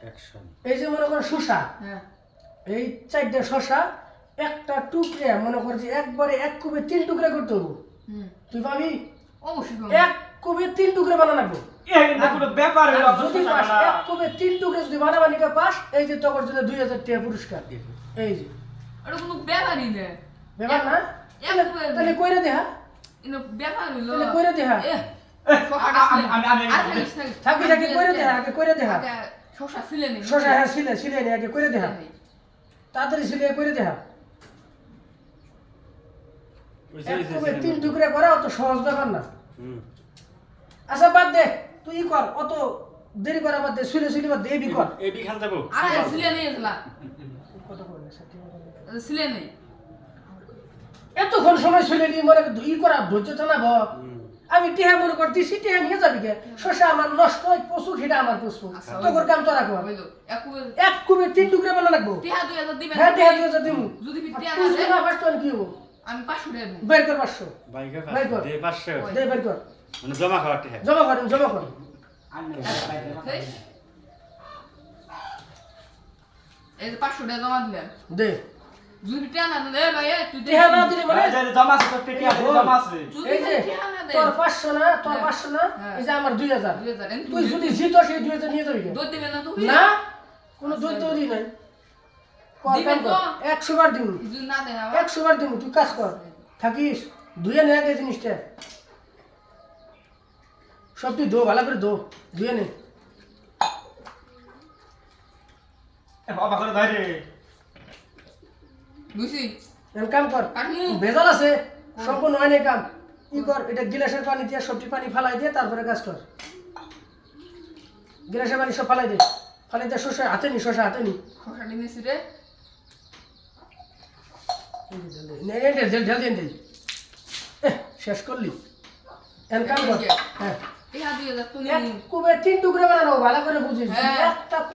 Action. এই যে মনে করো শসা, হ্যাঁ এই 4টা শসা একটা টুকরে মনে কর যে একবারে 1 কোবে 3 টুকরা করতে হবে। তুই ভাবি অবশ্যই 1 কোবে 3 টুকরা বানানো লাগবে। এই না কোনো ব্যাপার হলো আর যদি পাস 1 কোবে 3 টুকরা যদি বানাবানিটা পাস, এই যে তোর জন্য 2000 টাকা পুরস্কার। এই যে এটা কোনো ব্যাপারই না ব্যাপার না, তাহলে কইরা দেখা, এটা ব্যাপার হলো তাহলে কইরা দেখা, থাকি থাকি কইরা দেখা, আগে কইরা দেখা। শসা ছিলে নেই শসা হ্যাঁ ছিলে নে, আগে কইরা দেখা, তাড়াতাড়ি ছিলে কইরা দেখা। 1 কোবে 3 টুকরা করা অত সহজ ব্যাপার না। আচ্ছা বাদ দে, তুই ই কর, অত দেরি করা বাদ দে, ছিলে বাদ দে, এবি কর। এবি খান যাবো। আরে ছিলে নেই এগুলা কত করলে 60 ছিলে নেই এতক্ষণ সময় ছিলে নি মনে ই করা ধৈর্য টানাব। আমি টিহা মনে করতেছি, টিহা নিয়ে যাবি কে? শসা আমার নষ্ট হয়, পশু খেটা আমার পশু, তোর কাম তোরা কর। হইলো 1 কোবে 3 টুকরা বানা লাগবো। টিহা 2000 দিবেন হ্যাঁ টিহা দিয়ে দিমু। যদি টিহা তুই না যদি দেন না পাস তাহলে কি হবো? আমি 500 দেব বের কর 500, বাইকে বাই কর। দে 500 দে বের কর, মানে জমা খাওয়াতে হয়। জমা কর, জমা কর। এই যে 500 টাকা জমা দিলেন দে যদি টিহা না দেন ভাই তুই টিহা না দিলে মানে এই যে জমা আছে তো পেটি আছে জমা আছে। যদি এই যে টিহা না দেন তোর 500 না, তোর হ্যাঁ। 500 না, এই যে আমার 2000। 2000 তুই যদি জিতো সেই 2000 নিয়ে যাবি কে? দই দিবেন না তো না, কোনো দৈত্য দি নাই। কর দিবেন কাম তো? কর, 100 বার দিমু, যদি না দেন আবার 100 বার দিমু, তুই কাজ কর, থাকিস ধুয়ে নে আগে জিনিসটা, সব তুই ধো, ভালো করে ধো, ধুয়ে নে। এ বাবা করে ধরে। বুঝছি এখন কাম কর, কাটমু ভেজাল আছে, সম্পূর্ণ হয় নাই কাম। কি কর, এটা গিলাসের পানি দিয়ে সবটি পানি ফালাই দিয়ে তারপরে কাজ কর। গিলাসের পানি সব ফালাই দে, ফালাই দিয়ে শসা হাতে নি, শসা হাতে নি। খোসা নিয়েছি রে ঢেল দিয়ে দে। শেষ করলি, এখন কাম কর। হ্যাঁ, টিহা 2000 তুমি 1 কোবে 3 টুকরা বানানো, ভালো করে বুঝিস। হ্যাঁ। একটা